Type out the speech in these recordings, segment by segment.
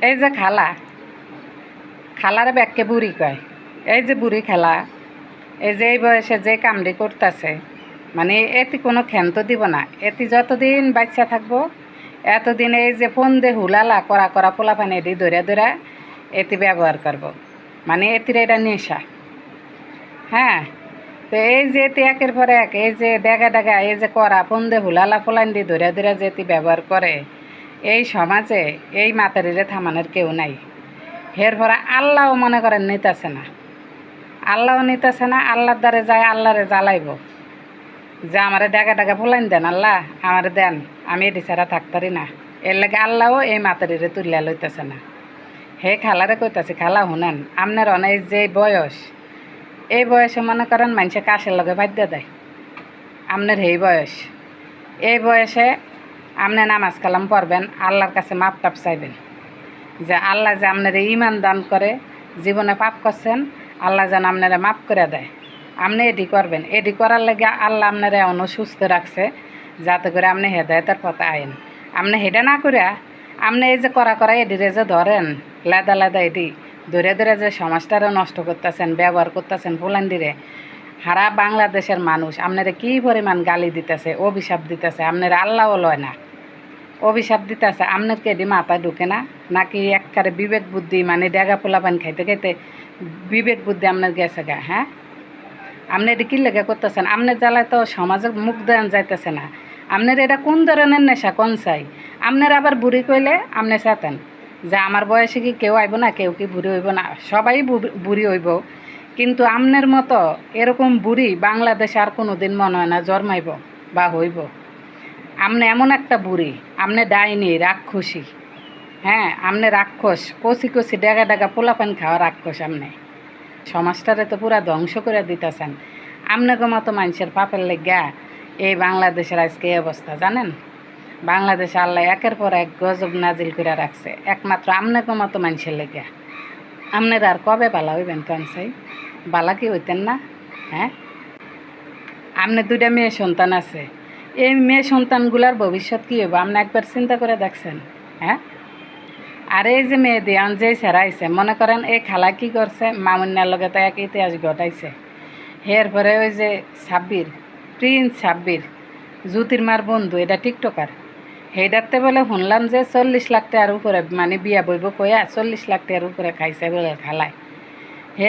এই যে খালা, খালারে ব্যাগকে বুড়ি কয়। এই যে বুড়ি খালা, এই যে এই বয়সে যে কামড়ি করতেছে, মানে এতে কোনো ক্ষান্ত দিব না। এতে যতদিন বাচ্চা থাকবো এতদিন এই যে ফোন দে হুলালা করা করা পোলাপানি এটি ধরে ধরে এতে ব্যবহার করব। মানে এটির এটা নেশা। হ্যাঁ, তো এই যে এতে একের পর এক এই যে ডেগা ডেগা এই যে করা ফোন দে হুলালা পোলান দিয়ে ধরে ধরে যে এটি ব্যবহার করে, এই সমাজে এই মাতারিরে থামানোর কেউ নাই। এর পরে আল্লাহও মনে করেন নিতেছে না, আল্লাহও নিতেছে না। আল্লাহর দ্বারে যায় আল্লাহরে জ্বালাইব যে আমারে ডাকা ডাকা ফুলাইন দেন, আল্লাহ আমারে দেন, আমি এটি ছাড়া থাকতারি না। এর লাগে আল্লাহও এই মাতারিরে তুলিয়া লইতেছে না। হে খালারে কইতাছি, খালা শুনেন, আপনার অনেক যে বয়স, এই বয়সে মনে করেন মানুষে কাশের লগে বাধ্য দেয়। আপনার এই বয়স, এই বয়সে আপনি নামাজ কালাম পড়বেন, আল্লাহর কাছে মাপ টাপ চাইবেন যে আল্লাহ যে আপনারা ইমান দান করে, জীবনে পাপ করছেন, আল্লাহ যেন আপনারা মাফ করে দেয়। আপনি এটি করবেন, এটি করার লাগে আল্লাহ আপনারা এমন সুস্থ রাখছে যাতে করে আপনি হেদায়তের পথে আইন। আপনি হেডা না করে আপনি এই যে করা করা এটিরে যে ধরেন লেদা লেদা এটি ধরে ধরে যে সমাজটারে নষ্ট করতেছেন, ব্যবহার করতেছেন ফুলান্ডিরে। সারা বাংলাদেশের মানুষ আপনারা কী পরিমাণ গালি দিতেছে, অভিশাপ দিতেছে, আপনারা আল্লাহও লয় না, অভিশাপ দিতেছে। আপনার কি এটি মাথায় ঢুকে না? নাকি একবারে বিবেক বুদ্ধি মানে ডেগা পোলা পান খাইতে খাইতে বিবেক বুদ্ধি আপনার গেছে গা? হ্যাঁ, আপনি এটি কী লেগে করতেছেন? আপনার জ্বালায় তো সমাজে মুখ দেন যাইতেছে না। আপনার এটা কোন ধরনের নেশা, কোন চাই? আপনার আবার বুড়ি কইলে আপনি চেতেন যে আমার বয়সে কি কেউ আইব না, কেউ কি বুড়ি হইব না? সবাই বুড়ি হইব, কিন্তু আপনার মতো এরকম বুড়ি বাংলাদেশে আর কোনো দিন মনে হয় না জন্মাইব বা হইব। আপনি এমন একটা বুড়ি, আপনি ডাইনি, রাক্ষসী। হ্যাঁ, আপনি রাক্ষস, কচি কচি ডেগা ডেগা পোলাপান খাওয়া রাক্ষস। আপনি সমাজটারে তো পুরা ধ্বংস করে দিতেছেন। আপনাকে মতো মানুষের পাপের লেগা এই বাংলাদেশের আজকে এই অবস্থা। জানেন, বাংলাদেশে আল্লাহ একের পর এক গজব নাজিল করে রাখছে একমাত্র আপনাকে মতো মানুষের লেগা। আপনারা আর কবে বালা হইবেন কন চাই? বালা কি হইতেন না? হ্যাঁ, আপনার দুইটা মেয়ে সন্তান আছে, এই মেয়ে সন্তানগুলার ভবিষ্যৎ কী হইব আপনি একবার চিন্তা করে দেখছেন? হ্যাঁ, আর এই যে মেয়ে দিয়ান যে সেরাইছে, মনে করেন এই খালা কী করছে, মামুন্যার লগে তো এক ইতিহাস ঘটাইছে। এর পরে ওই যে সাব্বির, প্রিন্স সাব্বির, জ্যোতির্মার বন্ধু, এটা টিকটকার, সেইটাতে বলে শুনলাম যে 40 লাখ টাকার উপরে মানে বিয়া বইব কইয়া 40 লাখ টাকার উপরে খাইছে বলে খালায়।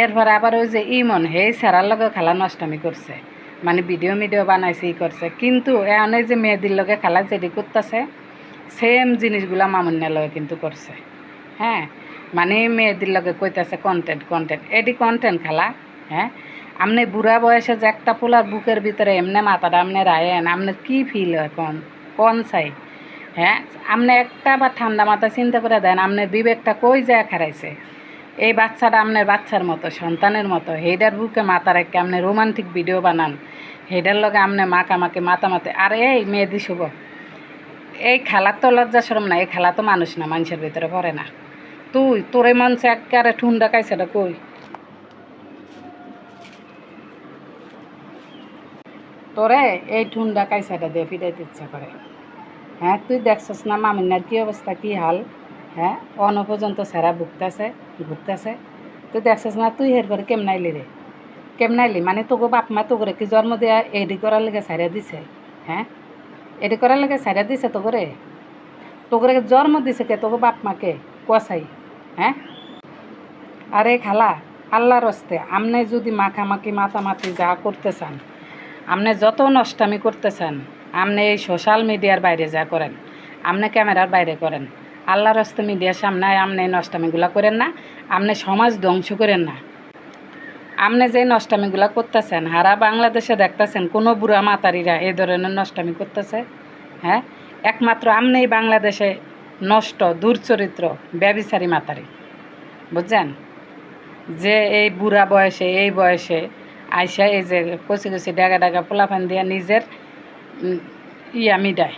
এর পরে আবার ওই যে ইমন, হেই সারার লগে খালা নষ্টামি করছে, মানে ভিডিও বানাইছে, ই করছে। কিন্তু এখন এই যে মেয়েদের লগে খালা যেটি করতেছে সেম জিনিসগুলা মামুন্যার লগে কিন্তু করছে। হ্যাঁ, মানে মেয়েদের লগে কইতেছে কন্টেন্ট কন্টেন্ট, এটি কন্টেন্ট খালা? হ্যাঁ, আপনি বুড়া বয়সে যে একটা পোলার বুকের ভিতরে এমনি মাথাটা আপনি রায়েন, আপনার কী ফিল হয় কোন কোন চাই? হ্যাঁ, আপনি একটা বা ঠান্ডা মাথা চিন্তা করে দেন, আপনার বিবেকটা কই যায় খারাইছে? এই বাচ্চাটা আপনার বাচ্চার মতো, সন্তানের মতো, হেডার বুকে মাথা রেখে আপনি রোমান্টিক ভিডিও বানান, হেডার লগে আপনি মাখামাখি মাতামাতি। আর এই মেয়েদি শুভ, এই খেলার তো লজ্জা শরম না, এই খেলা তো মানুষ না, মানুষের ভিতরে পড়ে না। তোরে মনছে একেবারে ঠুন্ডা কাইছেটা কই? তোরে এই ঠুন্ডা কাইসাটা দিয়ে ফিরাইতে ইচ্ছা করে। হ্যাঁ, তুই দেখছস না মামিনার কী অবস্থা, কী হাল? হ্যাঁ, অন পর্যন্ত সেরা ভুগতেছে ঘুরতেছে। তুই দেখছস না? তুই এর করে কেমনাইলি রে? কেমনাইলি মানে তোকে বাপ মা তোকে কি জন্ম দেয়া এডি করার লেগে সারিয়া দিছে? হ্যাঁ, এডি করার লেগে সারিয়া দিছে তোকে? তোকে জন্ম দিছে কে? তোকে বাপ মাকে কুয়াশাই? হ্যাঁ, আরে খালা, আল্লাহর হস্তে আপনি যদি মাখামাখি মাতামাতি যা করতে চান, আপনি যত নষ্টামি করতে চান, আপনি এই সোশ্যাল মিডিয়ার বাইরে যা করেন, আপনি ক্যামেরার বাইরে করেন, আল্লাহর হস্তে মিডিয়ার সামনে আপনি এই নষ্টামিগুলো করেন না, আপনি সমাজ ধ্বংস করেন না। আপনি যে নষ্টামিগুলো করতেছেন হারা বাংলাদেশে দেখতেছেন কোনো বুড়া মাতারিরা এই ধরনের নষ্টামি করতেছে? হ্যাঁ, একমাত্র আপনি বাংলাদেশে নষ্ট, দুর্চরিত্র, ব্যভিচারী মাতারি, বুঝছেন? যে এই বুড়া বয়সে, এই বয়সে আইসা এই যে কচি কচি ডাগা ডাগা পোলাপান দিয়া নিজের ইয়া মিডায়।